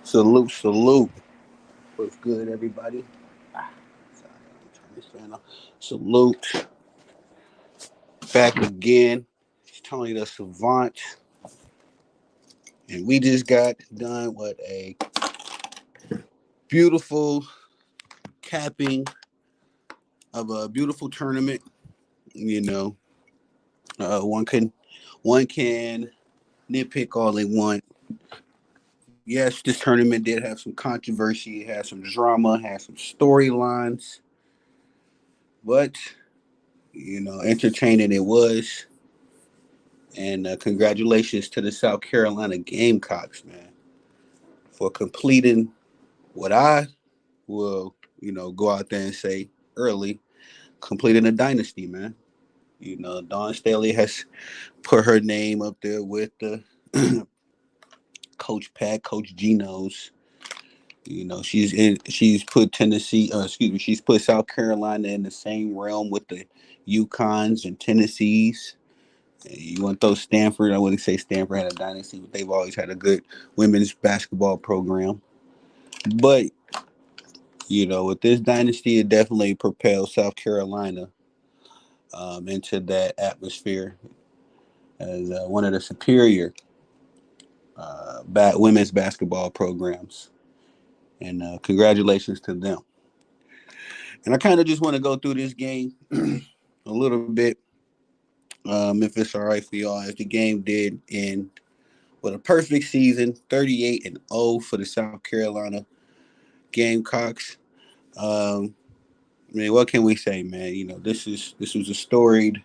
Salute, salute. What's good, everybody? Sorry, let me turn this fan off. Salute. Back again. It's Tony the Savant. And we just got done with a beautiful capping of a beautiful tournament. You know, uh, one can one can nitpick all they want. Yes, this tournament did have some controversy, it had some drama, had some storylines, but entertaining it was. And congratulations to the South Carolina Gamecocks, man, for completing what I will, go out there and say early, completing a dynasty, man. Dawn Staley has put her name up there with the Coach Pat, Coach Geno's. She's put she's put South Carolina in the same realm with the Yukons and Tennessees. You want those Stanford? I wouldn't say Stanford had a dynasty, but they've always had a good women's basketball program. But with this dynasty, it definitely propelled South Carolina into that atmosphere as one of the superior women's basketball programs. And congratulations to them. And I kind of just want to go through this game a little bit, if it's all right for y'all, as the game did end with a perfect season, 38-0 for the South Carolina Gamecocks. I mean, what can we say, man? This was a story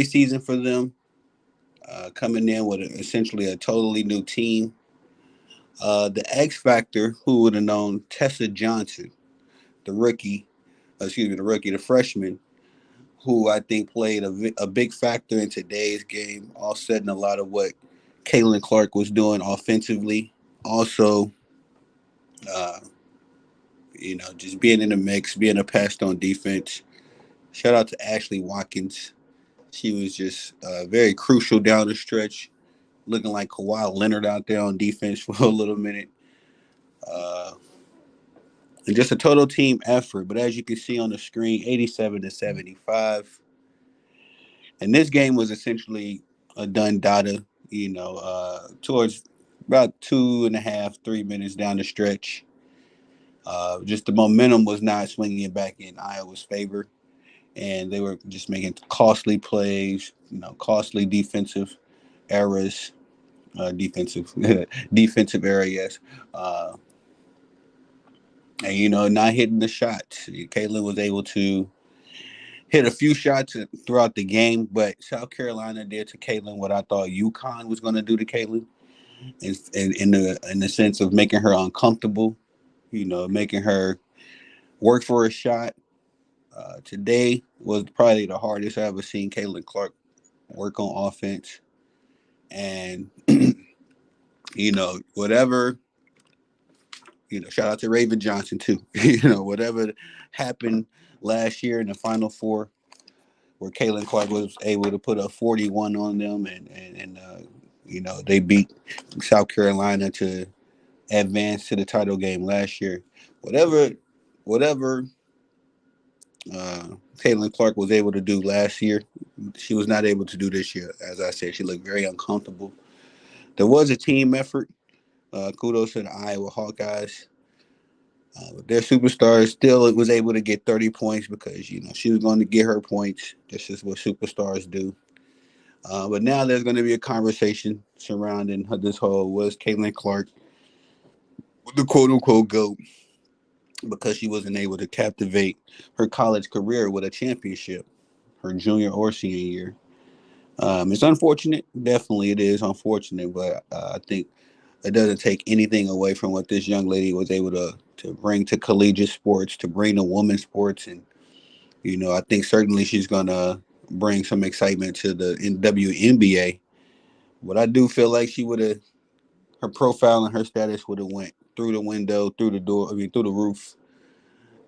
season for them, coming in with essentially a totally new team. The X Factor, who would have known Tessa Johnson, the rookie, the freshman, who I think played a big factor in today's game, offsetting a lot of what Caitlin Clark was doing offensively. Also, uh, just being in the mix, being a passed on defense. Shout out to Ashley Watkins. She was just very crucial down the stretch, looking like Kawhi Leonard out there on defense for a little minute. Uh, and just a total team effort. But as you can see on the screen, 87-75. And this game was essentially a done data, towards about 2.5, 3 minutes down the stretch. Just the momentum was not swinging back in Iowa's favor. And they were just making costly plays, costly defensive errors, defensive defensive error, yes. Uh, and not hitting the shots. Caitlin was able to hit a few shots throughout the game, but South Carolina did to Caitlin what I thought UConn was going to do to Caitlin, in the sense of making her uncomfortable, making her work for a shot. Today was probably the hardest I ever seen Caitlin Clark work on offense, and whatever. Shout out to Raven Johnson too. Whatever happened last year in the Final Four, where Caitlin Clark was able to put a 41 on them, and they beat South Carolina to advance to the title game last year. Whatever Caitlin Clark was able to do last year, she was not able to do this year. As I said, she looked very uncomfortable. There was a team effort. Kudos to the Iowa Hawkeyes. Their superstar still was able to get 30 points because she was going to get her points. This is what superstars do. But now there's going to be a conversation surrounding this whole was Caitlin Clark the quote unquote GOAT because she wasn't able to captivate her college career with a championship her junior or senior year. It's unfortunate. Definitely, it is unfortunate, but I think it doesn't take anything away from what this young lady was able to bring to collegiate sports, to bring to women's sports, and I think certainly she's gonna bring some excitement to the WNBA. But I do feel like she would have her profile and her status would have went through the window, through the door. I mean, through the roof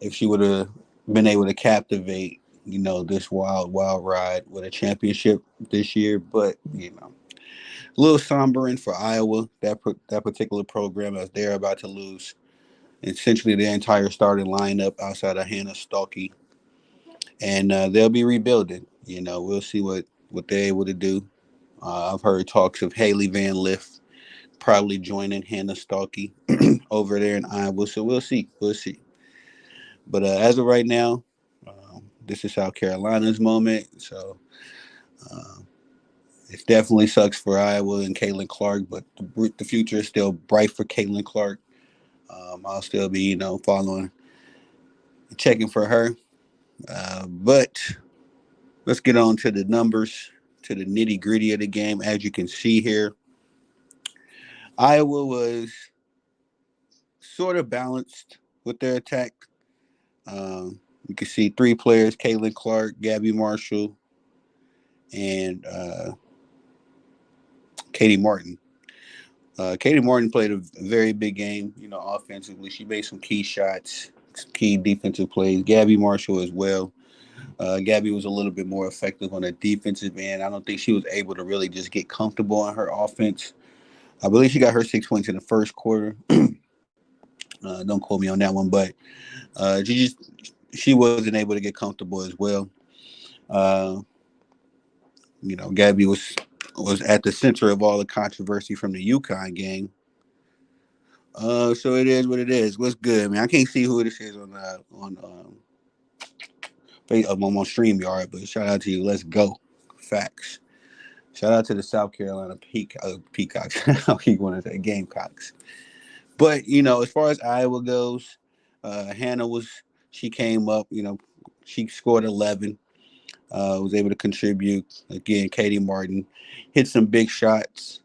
if she would have been able to captivate this wild ride with a championship this year. But A little sombering for Iowa. That particular program, as they're about to lose essentially the entire starting lineup outside of Hannah Stalky, and they'll be rebuilding. We'll see what they're able to do. I've heard talks of Haley Van Lift probably joining Hannah Stalky over there in Iowa, so we'll see. We'll see. But as of right now, this is South Carolina's moment. So uh, it definitely sucks for Iowa and Caitlin Clark, but the future is still bright for Caitlin Clark. I'll still be, following, checking for her. But let's get on to the numbers, to the nitty gritty of the game. As you can see here, Iowa was sort of balanced with their attack. You can see three players: Caitlin Clark, Gabby Marshall, and Katie Martin. Katie Martin played a very big game, offensively. She made some key shots, key defensive plays. Gabby Marshall as well. Gabby was a little bit more effective on the defensive end. I don't think she was able to really just get comfortable on her offense. I believe she got her 6 points in the first quarter. Don't quote me on that one, but she wasn't able to get comfortable as well. Uh, Gabby was at the center of all the controversy from the UConn game. So it is what it is. What's good, man? I can't see who this is on StreamYard, but shout out to you. Let's go. Facts. Shout out to the South Carolina Peacocks. I keep wanting to say Gamecocks. But as far as Iowa goes, Hannah she came up. She scored 11. Was able to contribute again. Katie Martin hit some big shots.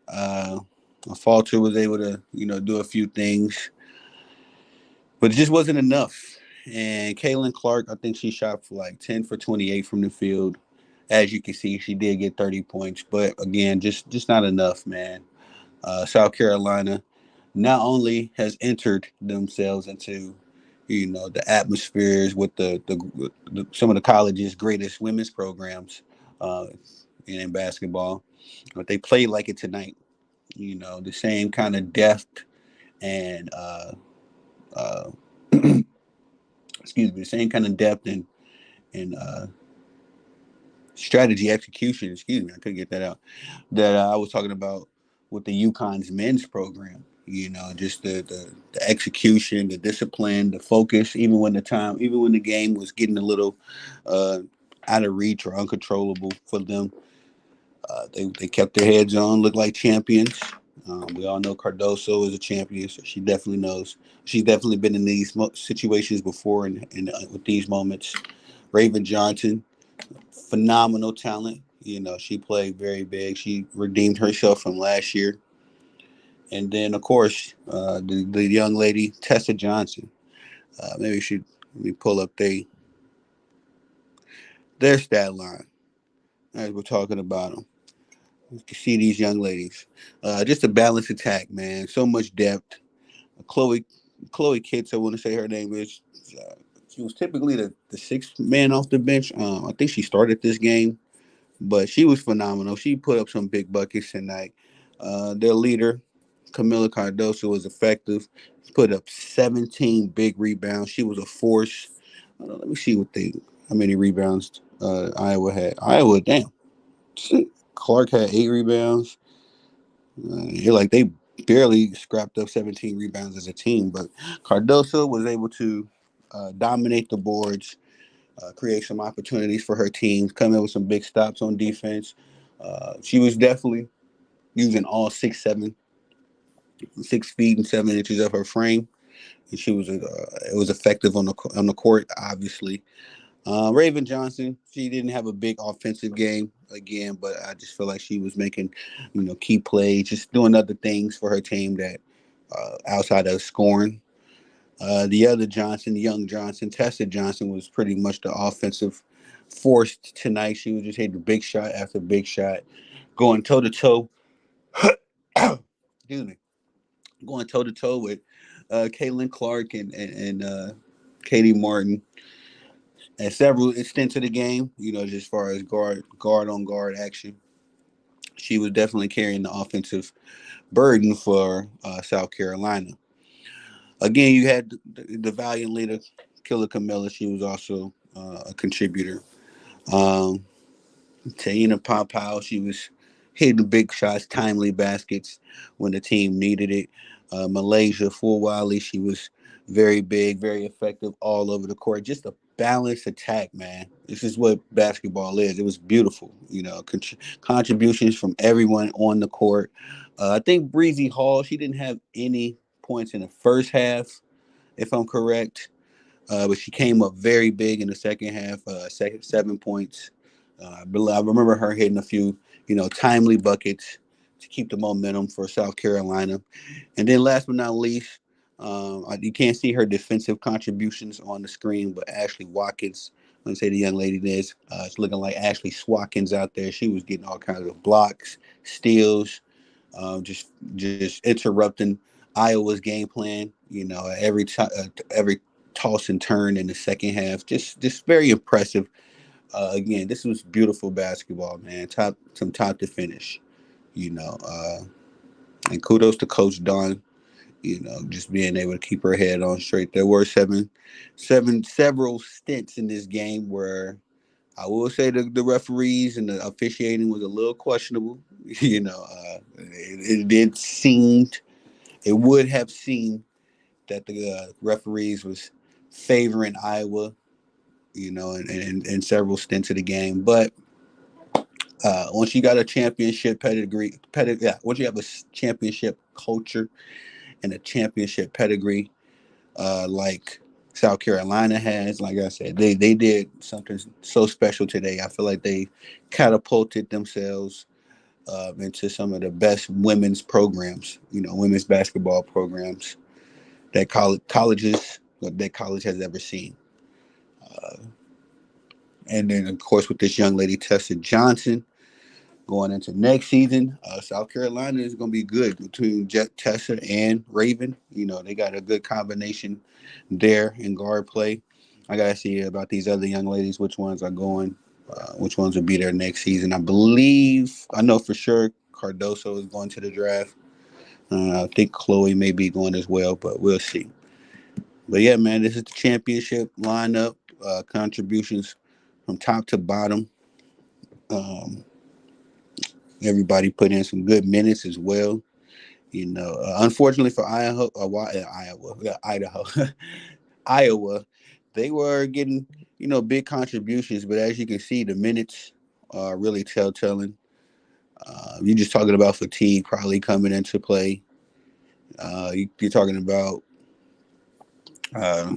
Uh, Falter was able to do a few things, but it just wasn't enough. And Kaylin Clark, I think she shot for like 10 for 28 from the field. As you can see, she did get 30 points, but again, just not enough, man. South Carolina not only has entered themselves into the atmospheres with the some of the college's greatest women's programs uh, in basketball, but they played like it tonight. The same kind of depth and uh, excuse me, the same kind of depth and strategy execution. Excuse me, I couldn't get that out. That I was talking about with the UConn's men's program. Just the execution, the discipline, the focus. Even when the game was getting a little uh, out of reach or uncontrollable for them, they kept their heads on, looked like champions. We all know Cardoso is a champion, so she definitely knows. She's definitely been in these situations before, and with these moments. Raven Johnson, phenomenal talent. She played very big. She redeemed herself from last year. And then, of course, the young lady, Tessa Johnson. Maybe we should let me pull up their stat line as we're talking about them. You can see these young ladies. Just a balanced attack, man. So much depth. Chloe Chloe Kitts, I want to say her name is. She was typically the sixth man off the bench. I think she started this game, but she was phenomenal. She put up some big buckets tonight. Their leader, Camila Cardoso, was effective. Put up 17 big rebounds. She was a force. Let me see how many rebounds Iowa had. Iowa, damn. Clark had 8 rebounds. You're like they barely scrapped up 17 rebounds as a team, but Cardoso was able to dominate the boards, create some opportunities for her team, come in with some big stops on defense. She was definitely using all 6 feet and 7 inches of her frame, and it was effective on the court, obviously. Raven Johnson, she didn't have a big offensive game again, but I just feel like she was making, key plays, just doing other things for her team that outside of scoring. The other Johnson, the young Johnson, Tessa Johnson, was pretty much the offensive force tonight. She was just hitting big shot after big shot, going toe to toe. Excuse me, going toe to toe with Caitlin Clark and Katie Martin at several stints of the game. Just as far as guard on guard action. She was definitely carrying the offensive burden for South Carolina. Again, you had the valiant leader, Killer Camilla. She was also a contributor. Um, Taina Papau, she was hitting big shots, timely baskets when the team needed it. Malaysia, Full Wally, she was very big, very effective all over the court. Just a balanced attack, man. This is what basketball is. It was beautiful, contributions from everyone on the court. I think Breezy Hall, she didn't have any points in the first half, if I'm correct. But she came up very big in the second half, second 7 points. I remember her hitting a few, timely buckets to keep the momentum for South Carolina. And then last but not least, you can't see her defensive contributions on the screen, but Ashley Watkins, let me say the young lady is, it's looking like Ashley Swatkins out there. She was getting all kinds of blocks, steals, just interrupting Iowa's game plan. Every toss and turn in the second half. Just very impressive. Again, this was beautiful basketball, man. Top to finish. You know, uh, and kudos to Coach Don. Just being able to keep her head on straight. There were several stints in this game where I will say the referees and the officiating was a little questionable. It did seem it would have seemed that the referees was favoring Iowa, in several stints of the game. But once you got a championship once you have a championship culture and a championship pedigree, like South Carolina has, like I said, they did something so special today. I feel like they catapulted themselves into some of the best women's programs, women's basketball programs that college has ever seen. Uh, and then, of course, with this young lady, Tessa Johnson, going into next season, South Carolina is going to be good between Tessa and Raven. They got a good combination there in guard play. I got to see about these other young ladies, which ones are going, which ones will be there next season. I know for sure Cardoso is going to the draft. I think Chloe may be going as well, but we'll see. But yeah, man, this is the championship lineup, contributions from top to bottom. Um, Everybody put in some good minutes as well. Unfortunately for Idaho, Iowa, they were getting big contributions, but as you can see, the minutes are really telltelling. You're just talking about fatigue probably coming into play. You're talking about, uh,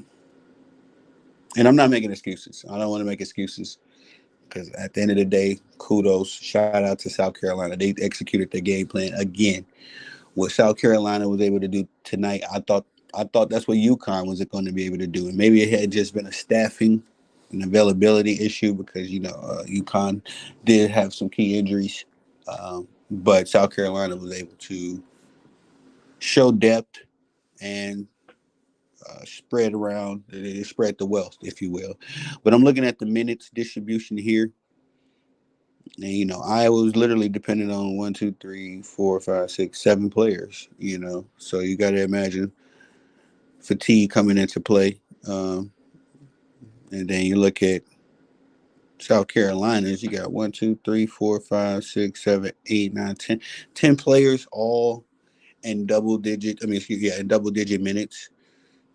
and I'm not making excuses. I don't want to make excuses because at the end of the day, kudos, shout out to South Carolina. They executed their game plan again. What South Carolina was able to do tonight, I thought that's what UConn was going to be able to do, and maybe it had just been a staffing and availability issue because UConn did have some key injuries, but South Carolina was able to show depth and spread the wealth, if you will. But I'm looking at the minutes distribution here. And Iowa was literally dependent on one, two, three, four, five, six, 7 players. So you got to imagine fatigue coming into play. And then you look at South Carolina's. You got 1, 2, 3, 4, 5, 6, 7, 8, 9, 10 players all in double digit. I mean, in double digit minutes.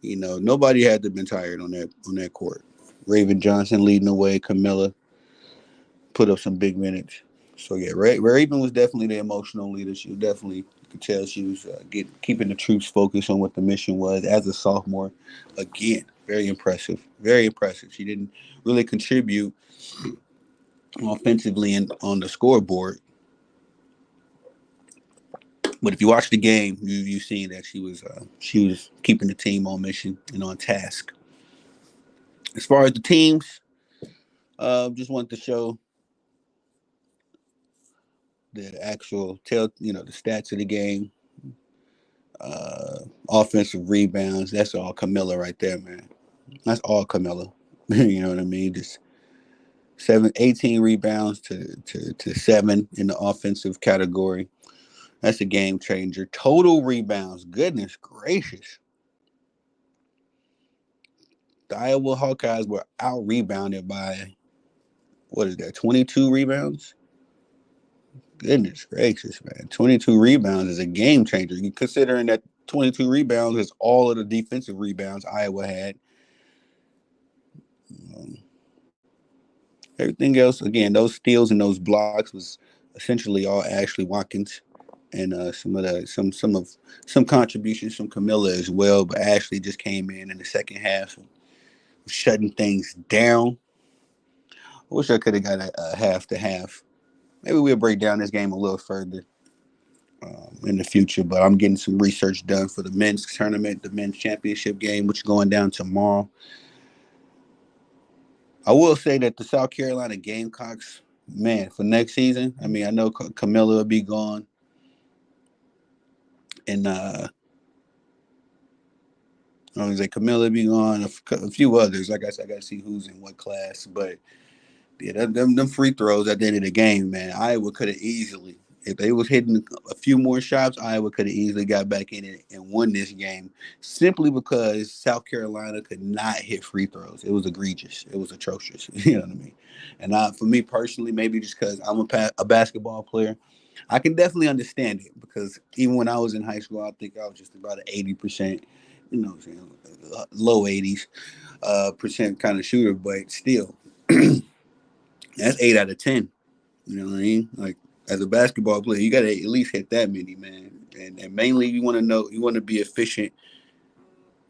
Nobody had to been tired on that court. Raven Johnson leading the way. Camilla put up some big minutes. So yeah, Raven was definitely the emotional leader. She was definitely, you could tell she was keeping the troops focused on what the mission was as a sophomore. Again, very impressive, very impressive. She didn't really contribute offensively and on the scoreboard, but if you watch the game, you seen that she was keeping the team on mission and on task. As far as the teams, just wanted to show the actual the stats of the game. Offensive rebounds. That's all Camilla right there, man. That's all Camilla. You know what I mean? Just 18 rebounds to 7 in the offensive category. That's a game changer. Total rebounds. Goodness gracious. The Iowa Hawkeyes were out rebounded by, what is that, 22 rebounds? Goodness gracious, man. 22 rebounds is a game changer. You considering that 22 rebounds is all of the defensive rebounds Iowa had. Um, Everything else, again, those steals and those blocks was essentially all Ashley Watkins, and some contributions from Camilla as well. But Ashley just came in the second half, shutting things down. I wish I could have got a half to half. Maybe we'll break down this game a little further in the future. But I'm getting some research done for the men's tournament, the men's championship game, which is going down tomorrow. I will say that the South Carolina Gamecocks, man, for next season, I mean, I know Camilla will be gone. And I was like, Camilla will be gone, a few others. Like I said, I got to see who's in what class. But yeah, them free throws at the end of the game, man, Iowa could have easily, if they was hitting a few more shots, Iowa could have easily got back in it and won this game simply because South Carolina could not hit free throws. It was egregious. It was atrocious. You know what I mean? And for me personally, maybe just because I'm a basketball player, I can definitely understand it because even when I was in high school, I think I was just about an 80%, low 80s percent kind of shooter, but still, that's 8 out of 10. You know what I mean? Like, as a basketball player, you got to at least hit that many, man. And mainly, you want to be efficient,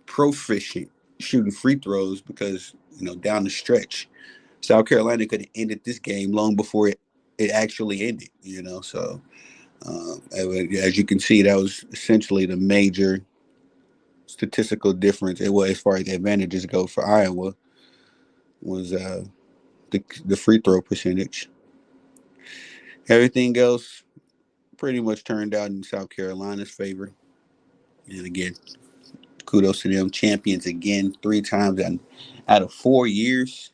proficient shooting free throws because, down the stretch, South Carolina could have ended this game long before it actually ended, So, as you can see, that was essentially the major statistical difference. It was, as far as the advantages go for Iowa, was the free throw percentage. Everything else pretty much turned out in South Carolina's favor. And again, kudos to them. Champions again 3 times out of 4 years.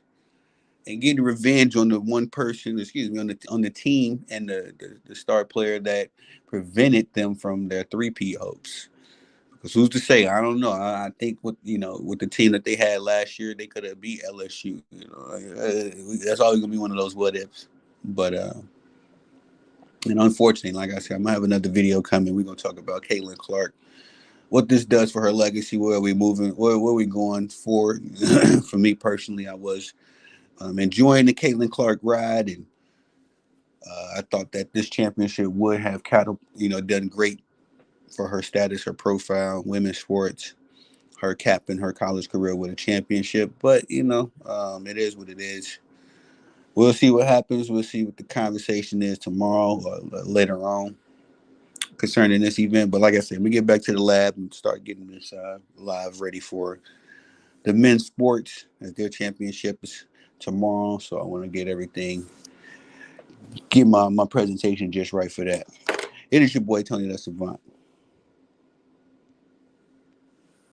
And getting revenge on the one person, on the team and the star player that prevented them from their three-peat hopes. Because who's to say? I don't know. I think with the team that they had last year, they could have beat LSU. That's always gonna be one of those what ifs. But unfortunately, like I said, I'm gonna have another video coming. We're gonna talk about Caitlin Clark, what this does for her legacy, where are we moving, where we going for. For me personally, I was enjoying the Caitlin Clark ride, and I thought that this championship would have done great for her status, her profile, women's sports, her capping her college career with a championship. But it is what it is. We'll see what happens. We'll see what the conversation is tomorrow or later on concerning this event. But like I said, we get back to the lab and start getting this live ready for the men's sports as their championship is tomorrow. So I want to get my presentation just right for that. It is your boy Tony the Savant.